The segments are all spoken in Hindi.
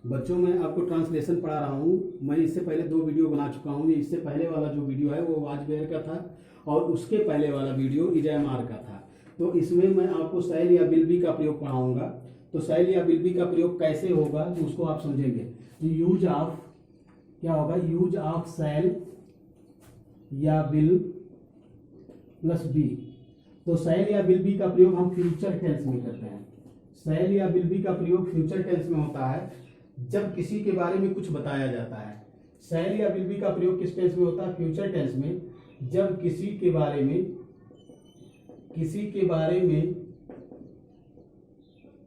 बच्चों मैं आपको ट्रांसलेशन पढ़ा रहा हूँ। मैं इससे पहले 2 वीडियो बना चुका हूँ। इससे पहले वाला जो वीडियो है वो वाजपेयी का था और उसके पहले वाला वीडियो इजयमार का था। तो इसमें मैं आपको शैल या बिल्बी का प्रयोग पढ़ाऊंगा। तो शैल या बिल्बी का प्रयोग कैसे होगा तो उसको आप समझेंगे। तो यूज ऑफ क्या होगा, यूज ऑफ शैल या बिल प्लस बी। तो शैल या बिल्बी का प्रयोग हम फ्यूचर टेंस में करते हैं। शैल या बिल्बी का प्रयोग फ्यूचर टेंस में होता है जब किसी के बारे में कुछ बताया जाता है। शैल या बिल्बी का प्रयोग किस टेंस में होता है? फ्यूचर टेंस में, जब किसी के बारे में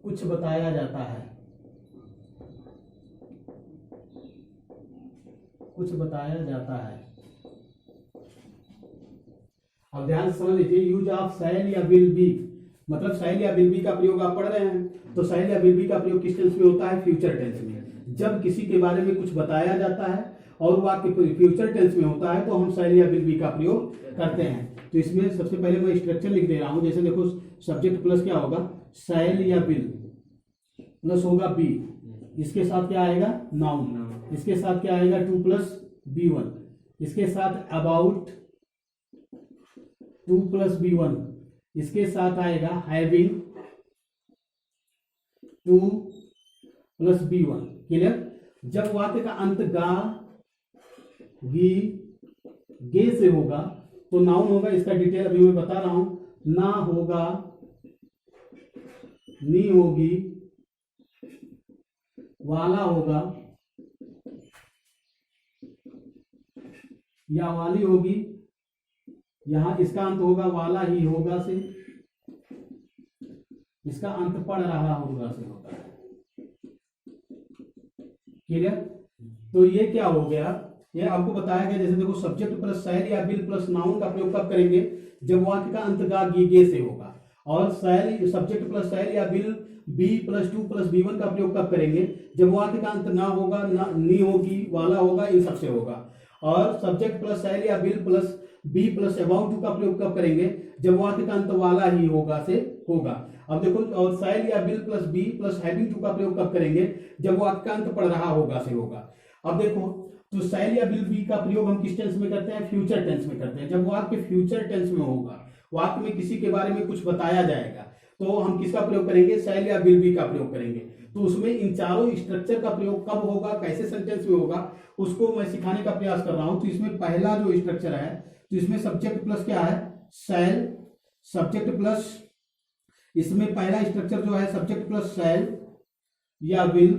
कुछ बताया जाता है, कुछ बताया जाता है। अब ध्यान से समझ लीजिए, यूज ऑफ शैल या विल बी मतलब शैल या विल बी का प्रयोग आप पढ़ रहे हैं। तो शैल या विल बी का प्रयोग किस टेंस में होता है? फ्यूचर टेंस में। जब किसी के बारे में कुछ बताया जाता है और वाक्य फ्यूचर टेंस में होता है तो हम शैल या विल बी का प्रयोग करते हैं। तो इसमें सबसे पहले मैं स्ट्रक्चर लिख दे रहा हूं। जैसे देखो, सब्जेक्ट प्लस क्या होगा? शैल या विल प्लस होगा बी। इसके साथ क्या आएगा? नाउन। इसके साथ क्या आएगा? To plus B1। इसके साथ अबाउट 2 प्लस B1। इसके साथ आएगा हैविंग 2 प्लस B1। क्लियर? जब वाक्य का अंत गा, गी, गे से होगा तो नाउन होगा। इसका डिटेल अभी मैं बता रहा हूं। ना होगा, नी होगी, वाला होगा या वाली होगी। यहां इसका अंत होगा वाला ही होगा से, इसका अंत पढ़ रहा होगा से होता है। क्लियर? तो ये क्या हो गया, ये आपको बताया गया। जैसे देखो, सब्जेक्ट प्लस शैल या बिल प्लस नाउन का प्रयोग कब करेंगे? जब वाक्य का अंत गा, गी, गे से होगा। और शैल सब्जेक्ट प्लस शैल या bill B plus 2 plus B1 का प्रयोग कब करेंगे? जब वाक्य का अंत ना होगा, ना नी होगी, वाला होगा, इन सबसे होगा। और सब्जेक्ट प्लस शैल या will plus be plus about 2 का प्रयोग कब करेंगे? जब वाक्य का अंत वाला ही होगा से होगा। अब देखो, और शैल या will plus be plus having 2 का प्रयोग कब करेंगे? जब वाक्य का अंत पढ़ रहा होगा से होगा। अब देखो, तो शैल या बिल बी का प्रयोग हम किस टेंस में करते हैं? फ्यूचर टेंस में करते हैं। जब वाक्य फ्यूचर टेंस में होगा, वाक्य में किसी के बारे में कुछ बताया जाएगा, तो हम किसका प्रयोग करेंगे? शैल या बिल बी का प्रयोग करेंगे। तो उसमें इन चारों स्ट्रक्चर का प्रयोग कब होगा, कैसे सेंटेंस में होगा, उसको मैं सिखाने का प्रयास कर रहा हूं। तो इसमें पहला जो स्ट्रक्चर है, तो इसमें सब्जेक्ट प्लस क्या है? शैल। सब्जेक्ट प्लस, इसमें पहला स्ट्रक्चर जो है सब्जेक्ट प्लस शैल या विल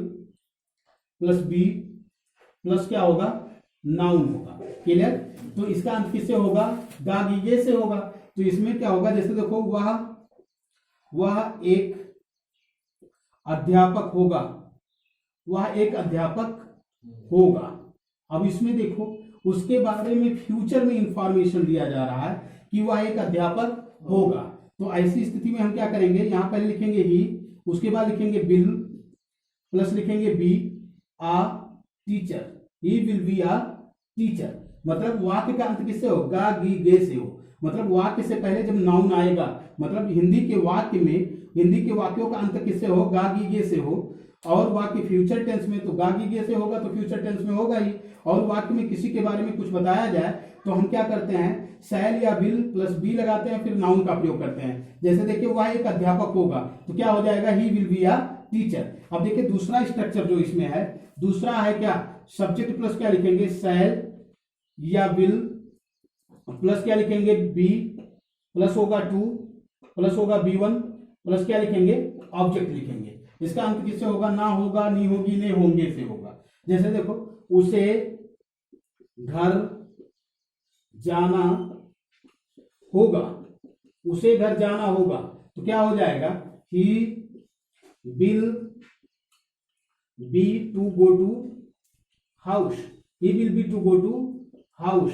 प्लस बी प्लस क्या होगा? नाउन होगा। क्लियर? तो इसका अंत किससे होगा? गा, गी, गे से होगा। तो इसमें क्या होगा? जैसे देखो, वह एक अध्यापक होगा, वह एक अध्यापक होगा। अब इसमें देखो, उसके बारे में फ्यूचर में इंफॉर्मेशन दिया जा रहा है कि वह एक अध्यापक होगा। तो ऐसी स्थिति में हम क्या करेंगे? यहां पहले लिखेंगे ही, उसके बाद लिखेंगे बिल प्लस लिखेंगे be a teacher. He will be a teacher. मतलब वाक्य का अंत किससे हो? गा, गी, गे से हो। मतलब वाक्य से पहले जब नाउन आएगा, मतलब हिंदी के वाक्य में, हिंदी के वाक्यों का अंत किससे हो? गा, गी, गे से हो। और वाक्य फ्यूचर टेंस में तो गा, गी, गे से होगा, तो फ्यूचर टेंस में होगा ही। और वाक्य में किसी के बारे में कुछ बताया जाए तो हम क्या करते हैं? शैल या बिल प्लस बी लगाते हैं, फिर नाउन का प्रयोग करते हैं। जैसे देखिए, वह एक अध्यापक होगा, तो क्या हो जाएगा? He will be a teacher. अब देखिए, दूसरा स्ट्रक्चर जो इसमें है, दूसरा है क्या? सब्जेक्ट प्लस क्या लिखेंगे? शैल या विल प्लस क्या लिखेंगे? बी प्लस होगा 2 प्लस होगा B1 प्लस क्या लिखेंगे? ऑब्जेक्ट लिखेंगे। इसका अंत किससे होगा? ना होगा, नी होगी, ने होंगे से होगा। जैसे देखो, उसे घर जाना होगा, उसे घर जाना होगा, तो क्या हो जाएगा? He will be to go to house. He will be to go to house.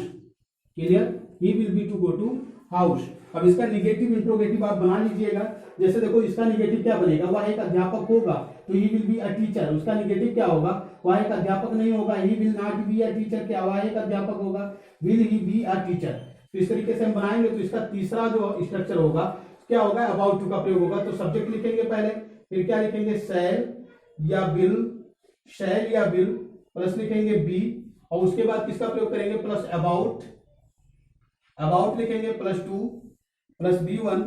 Clear? He will be to go to house. अब इसका निगेटिव इंट्रोगेटिव आप बना लीजिएगा। जैसे देखो, इसका निगेटिव क्या बनेगा? वह एक अध्यापक होगा, तो ही विल बी अ टीचर। उसका निगेटिव क्या होगा? वह एक अध्यापक नहीं होगा। He will not be a teacher. क्या वह एक अध्यापक होगा? Will he be a teacher. तो इस तरीके से हम बनाएंगे। तो इसका तीसरा जो स्ट्रक्चर होगा क्या होगा? अबाउट टू का प्रयोग होगा। तो सब्जेक्ट लिखेंगे पहले, फिर क्या लिखेंगे? शैल या विल शैल या विल प्लस लिखेंगे बी, और उसके बाद किसका प्रयोग करेंगे, प्लस अबाउट, अबाउट लिखेंगे plus to plus B1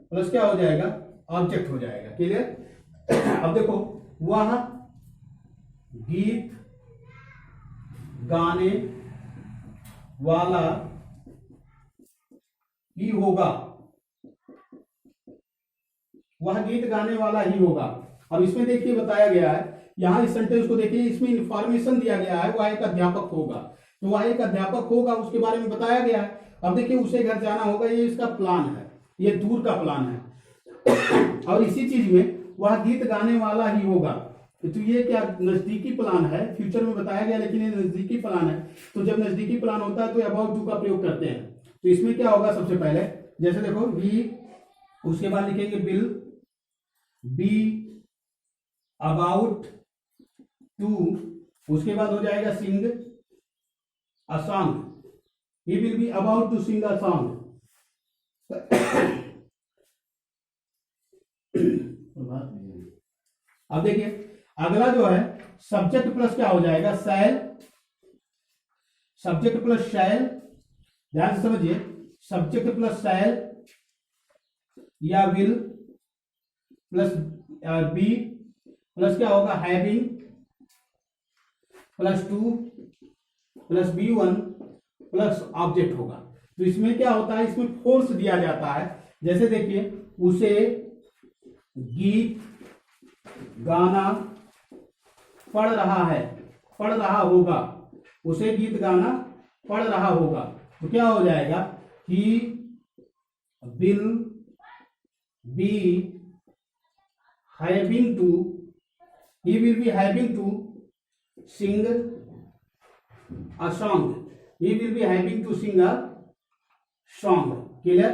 plus क्या हो जाएगा, ऑब्जेक्ट हो जाएगा। क्लियर। अब देखो, वह गीत गाने वाला ही होगा, वह गीत गाने वाला ही होगा। अब इसमें देखिए बताया गया है, यहां इस सेंटेंस को देखिए, इसमें इंफॉर्मेशन दिया गया है, वह एक अध्यापक होगा, तो वह एक अध्यापक होगा उसके बारे में बताया गया है। अब देखिए उसे घर जाना होगा, ये इसका प्लान है, ये दूर का प्लान है। और इसी चीज में वह गीत गाने वाला ही होगा, तो ये क्या नजदीकी प्लान है, फ्यूचर में बताया गया लेकिन ये नजदीकी प्लान है। तो जब नजदीकी प्लान होता है तो अबाउट टू का प्रयोग करते हैं। तो इसमें क्या होगा, सबसे पहले जैसे देखो ही, उसके बाद लिखेंगे बिल बी अबाउट टू, उसके बाद हो जाएगा sing a song, he will be about to sing a song. अब देखिए अगला जो है सब्जेक्ट प्लस क्या हो जाएगा, शैल, सब्जेक्ट प्लस शैल, ध्यान से समझिए, सब्जेक्ट प्लस शैल या विल प्लस बी प्लस क्या होगा, having plus to plus B1 plus object होगा। तो इसमें क्या होता है, इसमें फोर्स दिया जाता है। जैसे देखिए, उसे गीत गाना पढ़ रहा है, पढ़ रहा होगा, उसे गीत गाना पढ़ रहा होगा, तो क्या हो जाएगा, he will be having to, he will be having to sing a song, he will be having to sing a song. Clear.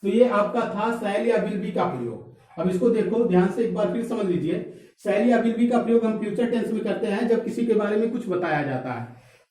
तो ये आपका था शैल या विल बी का प्रयोग। अब इसको देखो ध्यान से एक बार फिर समझ लीजिए। शैल या विल बी का प्रयोग हम फ्यूचर टेंस में करते हैं जब किसी के बारे में कुछ बताया जाता है।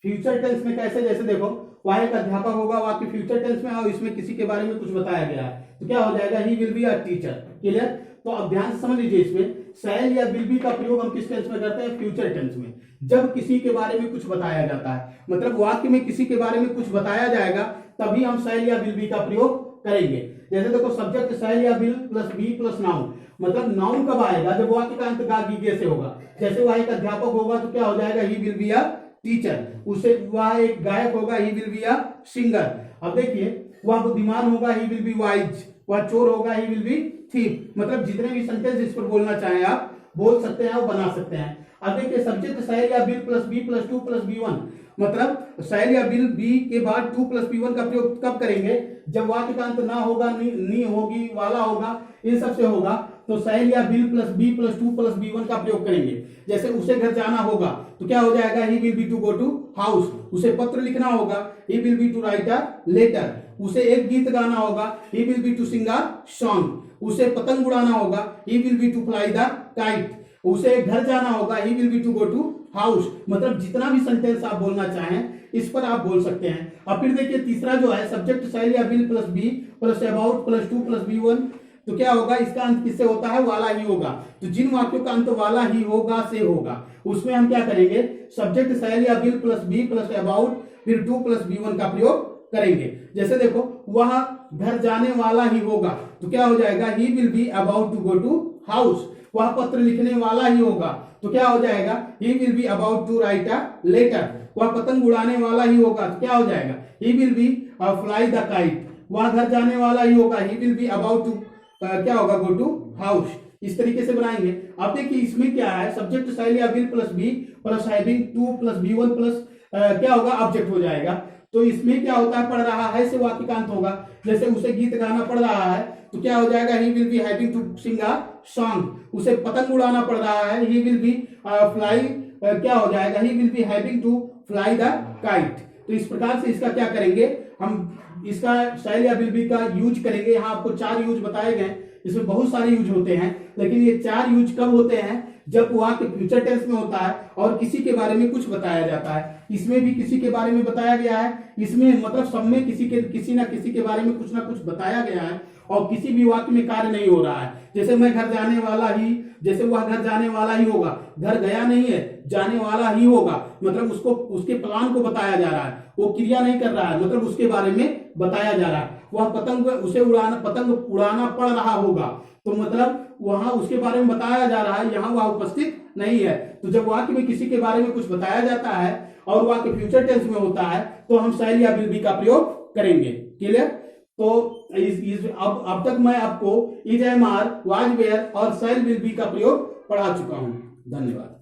फ्यूचर टेंस में कैसे, जैसे देखो वह एक अध्यापक होगा, वह आपके फ्यूचर टेंस में, और इसमें किसी के बारे में कुछ बताया गया है, तो क्या हो जाएगा, he will be a teacher. Clear. तो अब ध्यान से समझ लीजिए, इसमें शैल या विल बी का प्रयोग हम किस टेंस में करते हैं, फ्यूचर टेंस में, जब किसी के बारे में कुछ बताया जाता है, मतलब वाक्य में किसी के बारे में कुछ बताया जाएगा तभी हम शैल या विल बी का प्रयोग करेंगे। जैसे देखो सब्जेक्ट शैल या will plus be plus noun, मतलब नाउन कब आएगा, जब वाक्य का अंत गा गीगे से होगा। जैसे वह एक अध्यापक होगा तो क्या हो जाएगा, he will be a teacher, उसे वह एक गायक होगा, he will be a singer. अब देखिए वह बुद्धिमान होगा, ही विल बी वाइज, वह चोर होगा, ही विल बी थीफ। मतलब जितने भी सेंटेंस इस पर बोलना चाहें आप बोल सकते हैं और बना सकते हैं। अब देखिए सब्जेक्ट शैल या will plus be plus to plus B1, मतलब शैल या विल बी के बाद 2 प्लस B1 का प्रयोग कब करेंगे, जब वाक्य का अंत ना होगा, नी होगी, वाला होगा, इन सब से होगा, तो शैल या will plus be plus 2 plus B1 का प्रयोग करेंगे। जैसे उसे घर जाना होगा तो क्या हो जाएगा, he will be to go to house, उसे पत्र लिखना होगा, he will be to write a letter, उसे एक गीत गाना होगा, he will be to sing a song, उसे पतंग उड़ाना होगा, he will be to fly the kite, उसे घर जाना होगा, he will be to go to house. मतलब जितना भी सेंटेंस आप बोलना चाहें इस पर आप बोल सकते हैं। अब फिर देखिए तीसरा जो है सब्जेक्ट शैल या will plus be plus about plus 2 plus B1, तो क्या होगा, इसका अंत किससे होता है, वाला ही होगा। तो जिन वाक्यों का अंत वाला ही होगा से होगा उसमें हम क्या करेंगे, सब्जेक्ट शैल या will plus be plus about फिर 2 प्लस B1 का प्रयोग करेंगे। जैसे देखो वह घर जाने वाला ही होगा तो क्या हो जाएगा, he will be about to go to house, वह पत्र लिखने वाला ही होगा तो क्या हो जाएगा, he will be about to write a letter, वह पतंग उड़ाने वाला ही होगा तो क्या हो जाएगा, he will be fly the kite, वह घर जाने वाला ही होगा, he will be about to क्या होगा, गो टू हाउस। इस तरीके से बनाएंगे। अब देखिए इसमें क्या है, सब्जेक्ट शैल या will plus be plus having 2 plus B1 plus क्या होगा, ऑब्जेक्ट हो जाएगा। तो इसमें क्या होता है, पढ़ रहा है से वाक्य का अंत होगा। जैसे उसे गीत गाना पड़ रहा है तो क्या हो जाएगा, he will be having to sing a song, उसे पतंग उड़ाना पड़ रहा है, ही विल बी फ्लाई क्या हो जाएगा, he will be having to fly the kite. तो इस प्रकार से इसका क्या करेंगे, हम इसका शैल या विल बी का यूज करेंगे। यहाँ आपको 4 यूज बताए गए, इसमें बहुत सारे यूज होते हैं, लेकिन ये 4 यूज कब होते हैं, जब वाक्य फ्यूचर टेंस में होता है और किसी के बारे में कुछ बताया जाता है। इसमें भी किसी के बारे में बताया गया है, इसमें मतलब सब में किसी ना किसी के बारे में कुछ ना कुछ बताया गया है और किसी भी वाक्य में कार्य नहीं हो रहा है। जैसे मैं घर जाने वाला ही जैसे वह घर जाने वाला ही होगा, घर गया नहीं है, जाने वाला ही होगा, मतलब उसको उसके प्लान को बताया जा रहा है, वो क्रिया नहीं कर रहा है, मतलब उसके बारे में बताया जा रहा है। वह पतंग उसे पतंग उड़ाना पड़ रहा होगा, तो मतलब वहां उसके बारे में बताया जा रहा है, यहाँ वह उपस्थित नहीं है। तो जब वाक्य में किसी के बारे में कुछ बताया जाता है और वाक्य फ्यूचर टेंस में होता है तो हम शैल या विल बी का प्रयोग करेंगे। क्लियर? तो अब तक मैं आपको is, am, are, was, were और शैल, विल बी का प्रयोग पढ़ा चुका हूं। धन्यवाद।